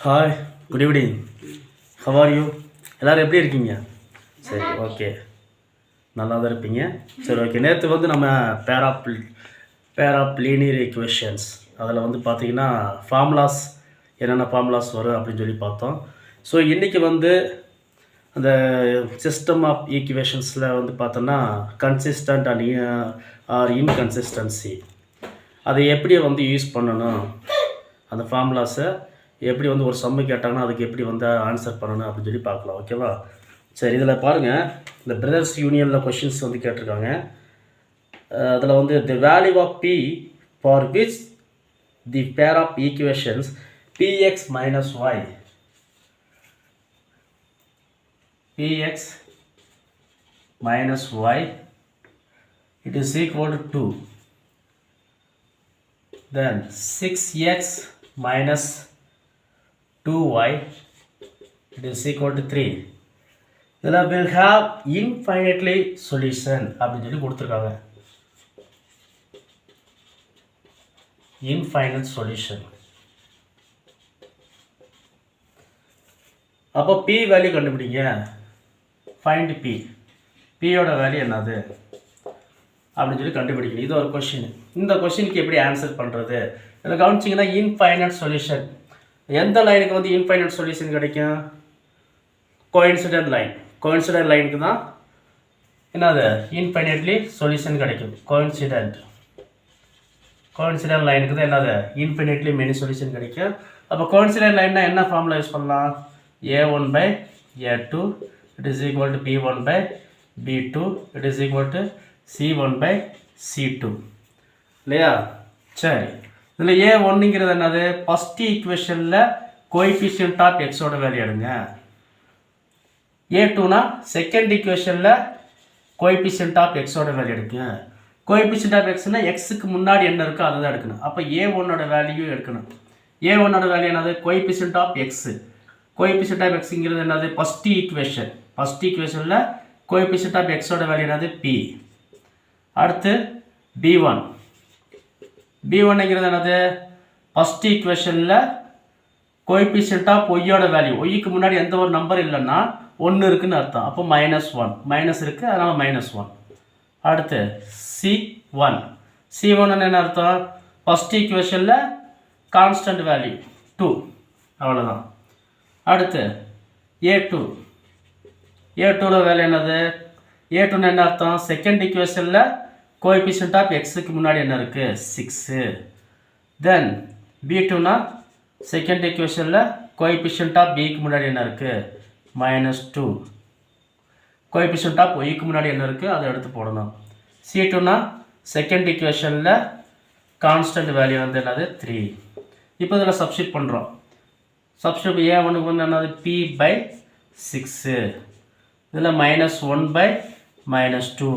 Hi, good evening. How are you? எல்லோரும் எப்படி இருக்கீங்க? சரி, ஓகே, நல்லா தான் இருப்பீங்க. சரி, ஓகே. நேற்று வந்து நம்ம பேர் ஆஃப் லீனியர் ஈக்குவேஷன்ஸ் அதில் வந்து பார்த்திங்கன்னா ஃபார்முலாஸ் என்னென்ன ஃபார்முலாஸ் வரும் அப்படின்னு சொல்லி பார்த்தோம். ஸோ இன்றைக்கி வந்து அந்த சிஸ்டம் ஆஃப் ஈக்குவேஷன்ஸில் வந்து பார்த்தோன்னா கன்சிஸ்டன்ட் அண்ட் ஆர் இன்கன்சிஸ்டன்சி அதை எப்படி வந்து யூஸ் பண்ணணும், அந்த ஃபார்முலாஸை எப்படி வந்து ஒரு சம்மு கேட்டாங்கன்னா அதுக்கு எப்படி வந்து ஆன்சர் பண்ணணும் அப்படின்னு சொல்லி பார்க்கலாம். ஓகேவா? சரி, இதில் பாருங்கள், இந்த பிரதர்ஸ் யூனியனில் கொஷின்ஸ் வந்து கேட்டிருக்காங்க. அதில் வந்து the value of P for which the pair of equations px minus y it is equal to 2, then 6x minus 2y it is equal to 3. இதில் will have infinitely solution அப்படின்னு சொல்லி கொடுத்துருக்காங்க. infinite solution. அப்போ p value கண்டுபிடிங்க. Find p. பியோட value என்னது அப்படின்னு சொல்லி கண்டுபிடிக்கணும். இது ஒரு கொஷின். இந்த கொஷினுக்கு எப்படி ஆன்சர் பண்ணுறது? இதில் கவனிச்சிங்கன்னா இன்ஃபைனட் சொல்யூஷன். எந்த லைனுக்கு வந்து இன்ஃபைனட் சொல்யூஷன் கிடைக்கும்? Coincident line. கோயின்சிடென்ட் லைனுக்கு தான் என்னது இன்ஃபைனட்லி சொல்யூஷன் கிடைக்கும். கோயின்சிடென்ட் லைனுக்கு தான் என்னது இன்ஃபைனட்லி மெனி சொல்யூஷன் கிடைக்கும். அப்போ கோயின்சிடென்ட் லைன்னா என்ன ஃபார்முலா யூஸ் பண்ணலாம்? a1 by a2 it is equal to b1 by b2 it is equal to c1 by c2 இல்லையா? சரி, இதில் a1ங்கிறது என்னது? ஃபஸ்ட் ஈக்குவேஷனில் கோஎஃபிஷியன்ட் ஆஃப் எக்ஸோட வேல்யூ எடுங்க. a2னா செகண்ட் ஈக்குவேஷனில் கோஎஃபிஷியன்ட் ஆஃப் எக்ஸோட வேல்யூ எடுங்க. கோஎஃபிஷியன்ட் ஆஃப் எக்ஸ்னா எக்ஸுக்கு முன்னாடி என்ன இருக்கோ அதை தான் எடுக்கணும். அப்போ a1ஓட வேல்யூ எடுக்கணும். a1ஓட வேல்யூ என்னது? Coefficient of x. Coefficient of எக்ஸுங்கிறது என்னது? First equation. ஃபஸ்ட் ஈக்குவேஷனில் கோஎஃபிஷியன்ட் ஆஃப் எக்ஸோட வேல்யூ என்னது? பி. அடுத்து b1. b1ங்கிறது என்னது? ஃபஸ்ட் ஈக்குவேஷனில் கோஎஃபிஷியன்ட் ஆஃப் ஒய்யோட வேல்யூ. ஒய்க்கு முன்னாடி எந்த ஒரு நம்பர் இல்லைன்னா 1 இருக்குன்னு அர்த்தம். அப்போ -1 மைனஸ் இருக்குது, அதனால் -1. அடுத்து c1. c1 என்ன அர்த்தம்? ஃபஸ்ட் ஈக்குவேஷனில் கான்ஸ்டன்ட் வேல்யூ 2, அவ்வளோதான். அடுத்து a2. a2ல வேல்யூ என்னது? a2 என்ன அர்த்தம்? செகண்ட் ஈக்குவேஷனில் கோஎஃபிஷியன்ட் ஆஃப் எக்ஸுக்கு முன்னாடி என்ன இருக்குது? 6. தென் b2னா செகண்ட் ஈக்குவேஷனில் கோஎஃபிஷியன்ட் ஆஃப் பிக்கு முன்னாடி என்ன இருக்குது? -2. கோஎஃபிஷியன்ட் ஆஃப் ஒய்க்கு முன்னாடி என்ன இருக்குது? அதை எடுத்து போடணும். c2னா செகண்ட் ஈக்குவேஷனில் கான்ஸ்டன்ட் வேல்யூ வந்து என்னது? 3. இப்போ இதில் சப்ஸ்டிட் பண்ணுறோம். சப்ஸ்டிட் a1க்கு வந்து என்னது? p/6. இதில் -1/-2,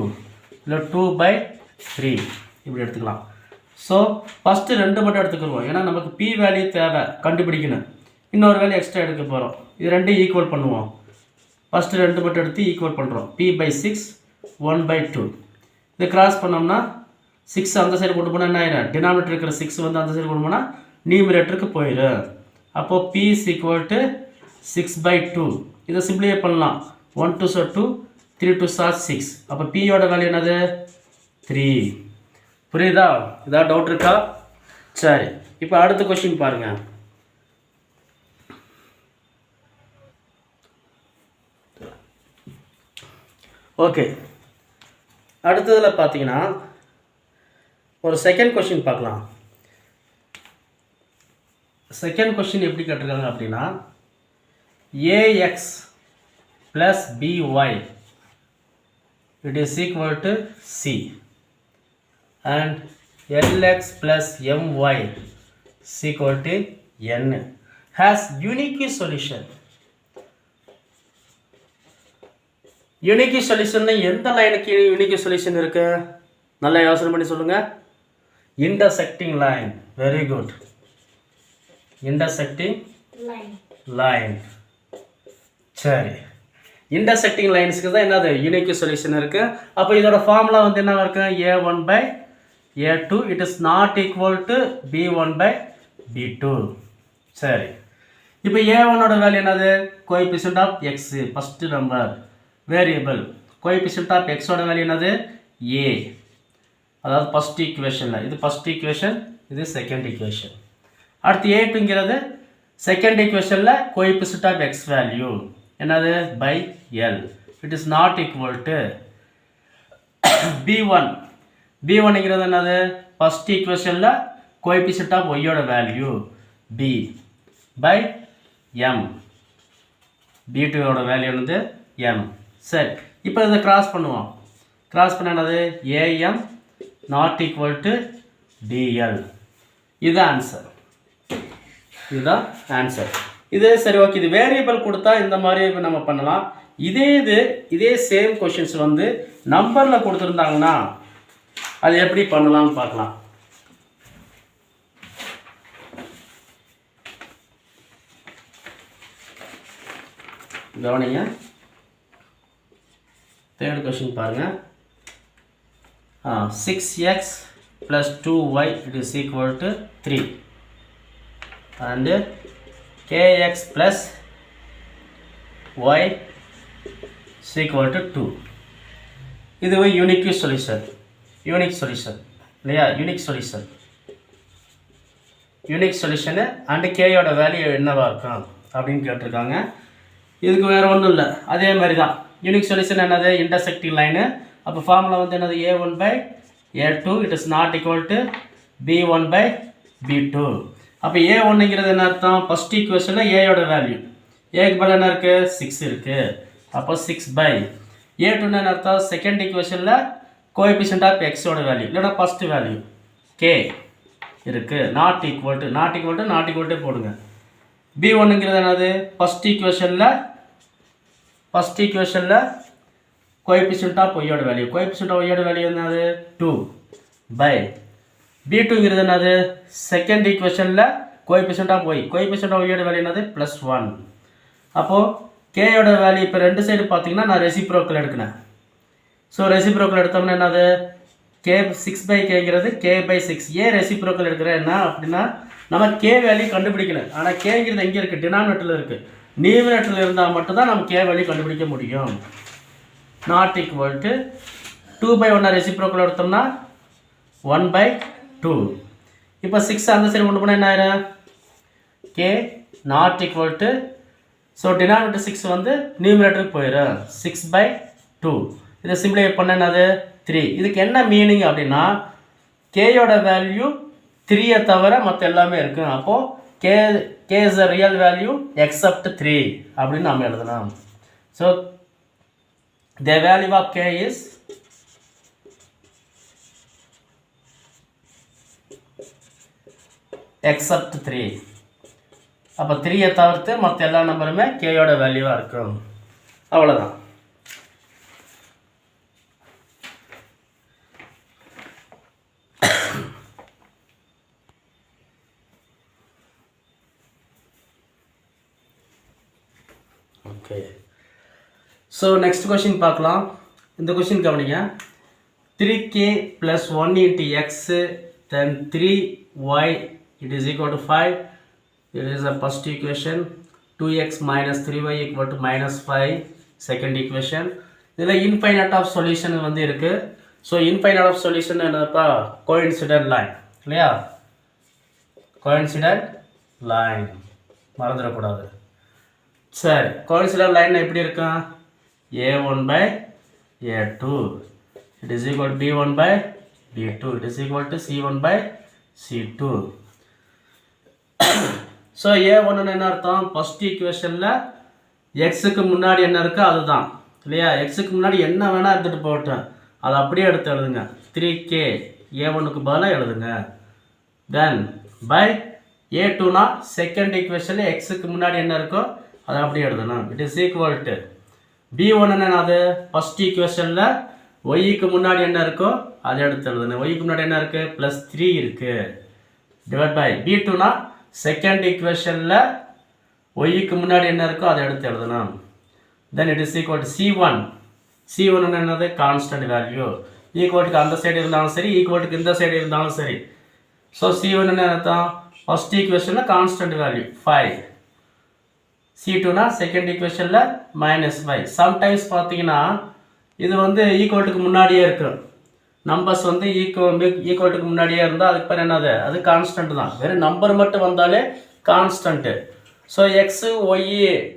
இதில் 2/3 இப்படி எடுத்துக்கலாம். ஸோ ஃபஸ்ட்டு 2 மட்டும் எடுத்துக்கிடுவோம். ஏன்னா நமக்கு p வேல்யூ தேவை, கண்டுபிடிக்கணும். இன்னொரு வேல்யூ எக்ஸ்ட்ரா எடுக்க போகிறோம். இது 2 ஈக்குவல் பண்ணுவோம். ஃபஸ்ட்டு 2 மட்டும் எடுத்து ஈக்குவல் பண்ணுறோம். p/6 1/2. இது கிராஸ் பண்ணோம்னா 6 அந்த சைடு கொண்டு போனால் என்ன ஆயிடும்? டினாமினேட்டர் இருக்கிற 6 வந்து அந்த சைடு கொண்டு போனால் நியூமரேட்டருக்கு போயிடும். அப்போது p is equal to 6/2. இதை சிம்பிளிஃபை பண்ணலாம். 1 2 2, 3 2 6. அப்போ பியோட வேல்யூ என்னது? 3. புரியுதா? ஏதாவது டவுட் இருக்கா? சரி, இப்போ அடுத்த கொஸ்டின் பாருங்கள். ஓகே, அடுத்ததில் பார்த்தீங்கன்னா ஒரு செகண்ட் கொஸ்டின் பார்க்கலாம். செகண்ட் கொஸ்டின் எப்படி கேட்டிருக்காங்க அப்படின்னா, ax plus by it is equal to c and lx plus my is equal to n has unique solution. Unique solution எந்த லைனுக்கு யூனிக் சொல்யூஷன் இருக்கு? நல்லா யோசனை பண்ணி சொல்லுங்க. Intersecting line. Very good. Intersecting line. சரி, இன்டர்செக்டிங் லைன்ஸ்க்கு தான் என்னது? யூனிக் சொல்யூஷன் இருக்குது. அப்போ இதோட ஃபார்முலா வந்து என்ன இருக்குது? a1/a2 it is not equal to b1/b2. சரி, இப்போ a1ஓட வேல்யூ என்னது coefficient of x first number variable coefficient of x ஓட வேல்யூ என்னது a அதாவது ஃபர்ஸ்ட் ஈக்குவேஷனில் இது ஃபர்ஸ்ட் ஈக்குவேஷன் இது செகண்ட் ஈக்குவேஷன் அடுத்து a2ங்கிறது செகண்ட் ஈக்குவேஷனில் கோஎஃபிஷியன்ட் ஆஃப் x வேல்யூ என்னது by l it is not equal to b1ங்கிறது என்னது ஃபர்ஸ்ட் ஈக்குவேஷனில் கோஎஃபிஷியன்ட் ஆஃப் y ஓட value b by m b2 ஓட வேல்யூ என்னது m சரி இப்போ இதை கிராஸ் பண்ணுவோம் கிராஸ் பண்ண என்னது am not equal to dl இதுதான் ஆன்சர் இதுதான் ஆன்சர் இது சரி ஓகே இது வேரியபிள் கொடுத்தா இந்த மாதிரி நம்ம பண்ணலாம் இதே சேம் கொஷின்ஸ் வந்து நம்பரில் கொடுத்துருந்தாங்கன்னா அது எப்படி பண்ணலாம்னு பார்க்கலாம் கவனிங்க தேர்ட் கொஸ்டின் பாருங்க 6x plus 2y it is equal to 3 and kx plus y is equal to 2 இது ஒரு யூனிக் சொல்யூஷன் இல்லையா யூனிக் சொல்யூஷனு அண்ட் கேயோட வேல்யூ என்னவா இருக்கும் அப்படின்னு கேட்டிருக்காங்க இதுக்கு வேறு ஒன்றும் இல்லை அதே மாதிரி தான் யூனிக் சொல்யூஷன் என்னது இன்டர்செக்டிங் லைனு அப்போ ஃபார்முலா வந்து என்னது a1 by a2 it is not equal to b1 by b2 அப்போ a1ங்கிறது என்ன அர்த்தம் ஃபர்ஸ்ட் ஈக்குவேஷனில் ஏயோட வேல்யூ ஏக்கு பதில் என்ன இருக்குது 6 இருக்குது அப்போ 6 by a2 என்ன அர்த்தம் செகண்ட் ஈக்குவேஷனில் கோஎஃபிஷியன்ட் ஆஃப் எக்ஸோட வேல்யூ இல்லைனா ஃபர்ஸ்ட் வேல்யூ k இருக்குது நாட் ஈக்குவல் டு போடுங்க b1ங்கிறது என்னது ஃபர்ஸ்ட் ஈக்குவேஷனில் கோஎஃபிஷியன்ட் ஆஃப் ஒய்யோட வேல்யூ என்னது 2 பை b2ங்கிறது என்னது செகண்ட் ஈக்குவேஷனில் கோஎஃபிஷியன்ட் ஆஃப் ஒய்யோட வேல்யூ என்னது +1 அப்போது கேயோட வேல்யூ இப்போ ரெண்டு சைடு பார்த்தீங்கன்னா நான் ரெசிப்ரோக்கல் எடுக்கிறேன் ஸோ ரெசிப்ரோக்கல் எடுத்தோம்னா என்னது k 6/kங்கிறது k/6 ஏன் ரெசிப்ரோக்கல் எடுக்கிறேன் என்ன அப்படின்னா நம்ம k வேல்யூ கண்டுபிடிக்கணும் ஆனால் கேங்கிறது எங்கே இருக்குது டினாமினேட்டரில் இருக்குது நியூமினேட்டரில் இருந்தால் மட்டும்தான் நம்ம k வேல்யூ கண்டுபிடிக்க முடியும் நாட் ஈக்குவல் டு 2/1 ரெசிப்ரோக்கல் எடுத்தோம்னா 1/2 இப்போ 6 அந்த சைடு கொண்டு போனால் என்ன ஆயிரும் k not equal to so denominator 6 வந்து நியூமினேட்டருக்கு போயிடும் 6/2 இதை சிம்பிளிஃபை பண்ண என்னது 3 இதுக்கு என்ன மீனிங் அப்படின்னா கேயோட வேல்யூ 3 தவிர மற்ற எல்லாமே இருக்கு அப்போது k is a real value except 3 அப்படின்னு நம்ம எழுதலாம் so the value of k is except 3 அப்போ 3 தவிர்த்து மற்ற எல்லா நம்பருமே கேயோட வேல்யூவாக இருக்கும் அவ்வளோதான் ஓகே ஸோ நெக்ஸ்ட் கொஷின் பார்க்கலாம் இந்த கொஷின் கவனிங்க 3k plus 1 into x then 3y it is equal to 5 it is a first equation 2x minus 3y equal to -5 second equation இதில் இன்ஃபைனைட் ஆஃப் சொல்யூஷன் வந்து இருக்குது ஸோ இன்ஃபைனைட் ஆஃப் சொல்யூஷன் என்னப்பா coincident line இல்லையா coincident line மறந்துடக்கூடாது சரி coincident line எப்படி இருக்கும் a1 by a2 it is equal to b1 by b2 it is equal to c1 by c2 so a1 என்ன அர்த்தம் ஃபர்ஸ்ட் ஈக்குவேஷனில் எக்ஸுக்கு முன்னாடி என்ன இருக்கோ அதுதான் இல்லையா எக்ஸுக்கு முன்னாடி என்ன வேணால் எடுத்துகிட்டு போட்டேன் அதை அப்படியே எடுத்து எழுதுங்க 3k a1க்கு பதிலாக எழுதுங்க தென் பை a2னா செகண்ட் ஈக்குவேஷனில் எக்ஸுக்கு முன்னாடி என்ன இருக்கோ அதை அப்படியே எழுதணும் it is equal to b1 என்னது ஃபர்ஸ்ட் ஈக்குவேஷனில் ஒய்க்கு முன்னாடி என்ன இருக்கோ அதை எடுத்து எழுதணும் ஒய்க்கு முன்னாடி என்ன இருக்குது +3 இருக்குது டிவைட் பை b2னா செகண்ட் ஈக்குவேஷனில் ஒய்க்கு முன்னாடி என்ன இருக்கோ அதை எடுத்து எழுதணும் then it is equal to c1 என்னது கான்ஸ்டன்ட் வேல்யூ ஈக்குவல்ட்டுக்கு அந்த சைடு இருந்தாலும் சரி ஈக்குவல்ட்டுக்கு இந்த சைடு இருந்தாலும் சரி ஸோ c1 என்ன அர்த்தம் ஃபர்ஸ்ட் ஈக்குவேஷனில் கான்ஸ்டன்ட் வேல்யூ 5 C2னா செகண்ட் ஈக்குவேஷனில் -y. சம்டைம்ஸ் பார்த்தீங்கன்னா இது வந்து ஈக்குவல்ட்டுக்கு முன்னாடியே இருக்கும். நம்பர்ஸ் வந்து ஈக்குவல்ட்டுக்கு முன்னாடியே இருந்தால் அதுக்கு பேர் என்னது, அது கான்ஸ்டன்ட் தான். வெறும் நம்பர் மட்டும் வந்தாலே கான்ஸ்டன்ட்டு. ஸோ எக்ஸு ஒய்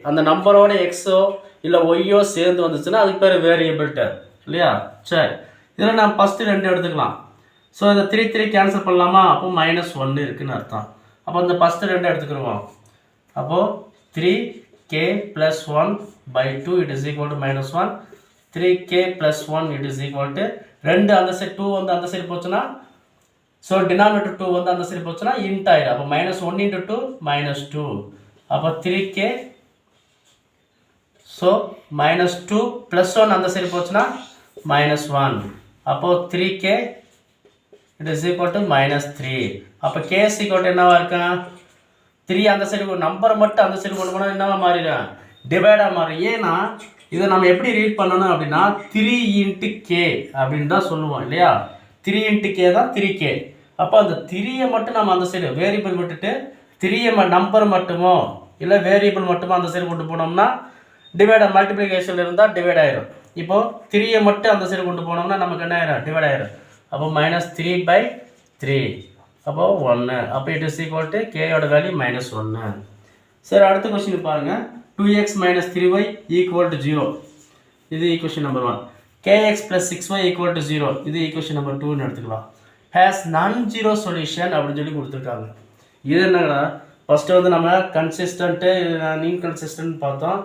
அந்த நம்பரோட எக்ஸோ இல்லை ஒய்யோ சேர்ந்து வந்துச்சுன்னா அதுக்கு பேர் வேரியபிள் டேர்ம் இல்லையா. சரி, இதில் நான் ஃபஸ்ட்டு 2 எடுத்துக்கலாம். ஸோ இந்த 3 கேன்சல் பண்ணலாமா? அப்போ -1 இருக்குதுன்னு அர்த்தம். அப்போ இந்த ஃபஸ்ட்டு 2 எடுத்துக்கிடுவோம். அப்போது 3k + 1/2 it is equal to -1. 3k + 1 it is equal to 2 அந்த சைடு 2 வந்து அந்த சைடு போச்சுன்னா, ஸோ டினாமினேட்டர் 2 வந்து அந்த சைடு போச்சுன்னா இன்ட் ஆகிடும். அப்போ -1 × 2 -2. அப்போ 3k, ஸோ -2 + 1 அந்த சைடு போச்சுன்னா -1. அப்போது 3k it is equal to -3. அப்போ k is equal to என்னவா இருக்கும்? 3 அந்த சைடு ஒரு நம்பரை மட்டும் அந்த சைடு கொண்டு போனால் என்னவா மாறிடும்? டிவைடாக மாறும். ஏன்னா இதை நம்ம எப்படி ரீட் பண்ணணும் அப்படின்னா 3 × k அப்படின்னு தான் சொல்லுவோம் இல்லையா. 3 × k தான் 3k. அப்போ அந்த 3யை மட்டும் நம்ம அந்த சைடு வேரியபிள் விட்டுட்டு 3யை நம்பர் மட்டுமோ இல்லை வேரியபிள் மட்டுமோ அந்த சைடு கொண்டு போனோம்னா டிவைட் மல்டிப்ளிகேஷன் இருந்தால் டிவைட் ஆயிரும். இப்போது 3யை மட்டும் அந்த சைடு கொண்டு போனோம்னா நமக்கு என்ன ஆயிரும்? டிவைட் ஆயிரும். அப்போ -3/3. அப்போது 1. அப்போ இட் இஸ் ஈக்குவல் டு கேயோட வேல்யூ -1. சரி, அடுத்த கொஸ்டின் பாருங்கள். 2x - 3y = 0. இது ஈக்குவேஷன் நம்பர் 1. kx + 6y = 0. இது ஈக்குவேஷன் நம்பர் 2ன்னு எடுத்துக்கலாம். ஹேஸ் non-zero சொல்யூஷன் அப்படின்னு சொல்லி கொடுத்துருக்காங்க. இது என்னன்னா ஃபஸ்ட்டு வந்து நம்ம கன்சிஸ்டன்ட்டு இன்கன்சிஸ்டன்ட் பார்த்தோம்.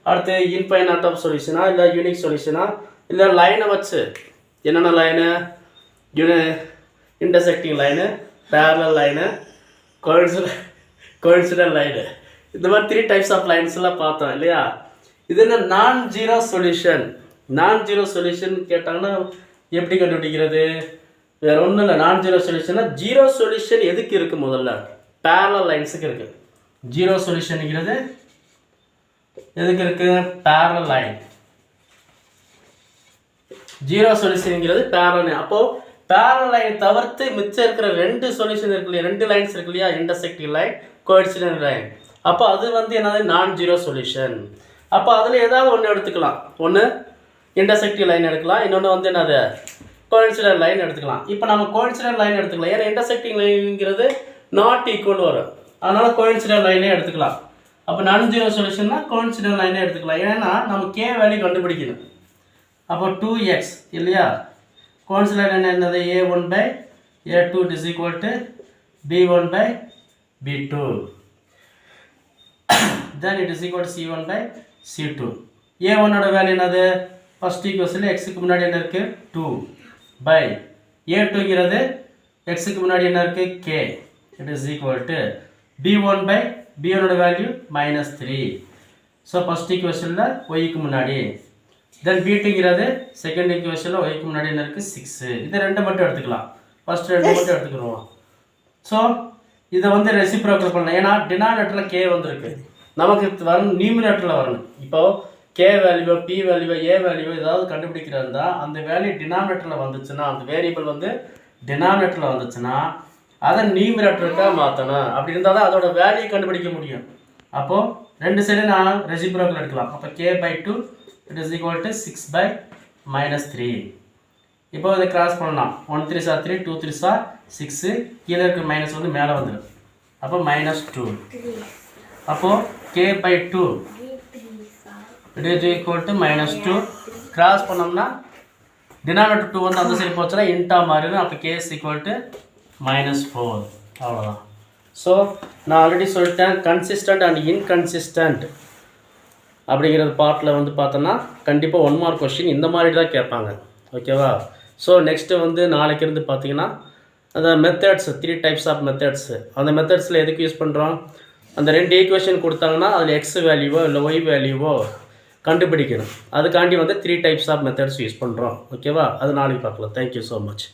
அடுத்து இன்ஃபைனைட் ஆஃப் சொல்யூஷனா இல்லை யூனிக் சொல்யூஷனா இல்லை லைனை வச்சு என்னென்ன line, intersecting line, parallel line, coincident line, இந்த மாதிரி 3 டைப்ஸ் ஆஃப் லைன்ஸ்லாம் பார்த்தோம் இல்லையா. இது என்ன நான்-ஜீரோ சொல்யூஷன். நான்-ஜீரோ சொல்யூஷன் கேட்டாங்கன்னா எப்படி கண்டுபிடிக்கிறது? வேறு ஒன்றும் இல்லை. நான்-ஜீரோ சொல்யூஷன்னா ஜீரோ சொல்யூஷன் எதுக்கு இருக்குது? முதல்ல பேரலல் லைன்ஸுக்கு இருக்குது. ஜீரோ சொல்யூஷனுங்கிறது எதுக்கு இருக்குது? Parallel line. ஜீரோ சொல்யூஷனுங்கிறது பேரலல் லைன். அப்போது பேரலல் லைன் தவிர்த்து மிச்சம் இருக்கிற 2 சொல்யூஷன் இருக்கு இல்லையா, 2 லைன்ஸ் இருக்கு இல்லையா, இன்டர்செக்டிங் லைன், கோயின்சிடென்ட் லைன். அப்போ அது வந்து என்னது? நான்-ஜீரோ சொல்யூஷன். அப்போ அதில் ஏதாவது ஒன்று எடுத்துக்கலாம். ஒன்று இன்டர்செக்டிங் லைன் எடுக்கலாம், இன்னொன்று வந்து என்னது? கோயின்சிடென்ட் லைன் எடுத்துக்கலாம். இப்போ நம்ம கோயின்சிடென்ட் லைன் எடுத்துக்கலாம். ஏன்னா இன்டர்செக்டிங் லைனுங்கிறது நாட் ஈக்குவல் வரும். அதனால் கோயின்சிடென்ட் லைனே எடுத்துக்கலாம். அப்போ நான்-ஜீரோ சொல்யூஷன்னா கோயின்சிடென்ட் லைனே எடுத்துக்கலாம். ஏன்னா நம்ம கே வேல்யூ கண்டுபிடிக்கணும். அப்போ 2x இல்லையா. கோயின்சிடென்ட் லைன் என்னது? a1/a2 is equal to b1/b2. then it is equal to c1/c2. a1 ஓட வேல்யூ என்னது? ஃபர்ஸ்ட் ஈக்குவேஷனில் எக்ஸுக்கு முன்னாடி என்ன இருக்குது? 2/a2ங்கிறது எக்ஸுக்கு முன்னாடி என்ன இருக்குது? k. it is equal to b1/b1 ஓட வேல்யூ -3. ஸோ ஃபர்ஸ்ட் ஈக்குவேஷனில் ஒய்க்கு முன்னாடி, தென் b2ங்கிறது செகண்ட் ஈக்குவேஷனில் ஒய்க்கு முன்னாடி என்ன இருக்குது? 6. இதை 2 மட்டும் எடுத்துக்கலாம். ஃபர்ஸ்ட் 2 மட்டும் எடுத்துக்கிடுவோம். ஸோ இதை வந்து ரெசிப்ரோக்கல் பண்ணலாம். ஏன்னா டினாமினேட்டரில் k வந்துருக்கு, நமக்கு வரணும் நியூமினேட்டரில் வரணும். இப்போது கே வேல்யூவோ பி வேல்யூவோ ஏ வேல்யூவோ ஏதாவது கண்டுபிடிக்கிறதா அந்த வேல்யூ டினாமினேட்டரில் வந்துச்சுன்னா, அந்த வேரியபிள் வந்து டினாமினேட்டரில் வந்துச்சுன்னா அதை நியூமினேட்டருக்காக மாற்றணும். அப்படி இருந்தால் தான் அதோட வேல்யூ கண்டுபிடிக்க முடியும். அப்போது 2 சைடு நான் ரெசிப்ரோக்கல் எடுக்கலாம். அப்போ k/2 it is equal to 6/-3. இப்போ இதை கிராஸ் பண்ணலாம். 1 3 are 3, 2 3 are 6. கீழே இருக்க மைனஸ் வந்து மேலே வந்துடும். அப்போ -2. அப்போது k/2 it is equal to -2. Cross பண்ணோம்னா டினாமினேட்டர் 2 வந்து அந்த சைடு போச்சுன்னா இன்ட்டாக மாறிடும். அப்போ k is equal to -4. அவ்வளோதான். ஸோ நான் ஆல்ரெடி சொல்லிட்டேன், கன்சிஸ்டன்ட் அண்ட் இன்கன்சிஸ்டன்ட் அப்படிங்கிறது பார்ட்டில் வந்து பார்த்தோன்னா கண்டிப்பாக 1 மார்க் கொஸ்டின் இந்த மாதிரி தான் கேட்பாங்க. ஓகேவா. ஸோ நெக்ஸ்ட்டு வந்து நாளைக்கு இருந்து பார்த்தீங்கன்னா அந்த மெத்தட்ஸ் 3 டைப்ஸ் ஆஃப் மெத்தட்ஸு, அந்த மெத்தட்ஸில் எதுக்கு யூஸ் பண்ணுறோம்? அந்த 2 ஈக்குவேஷன் கொடுத்தாங்கன்னா அதில் எக்ஸ் வேல்யூவோ இல்லை ஒய் வேல்யூவோ கண்டுபிடிக்கணும். அதுக்காண்டி வந்து 3 டைப்ஸ் ஆஃப் மெத்தட்ஸ் யூஸ் பண்ணுறோம். ஓகேவா. அது நாளைக்கு பார்க்கலாம். Thank you so much.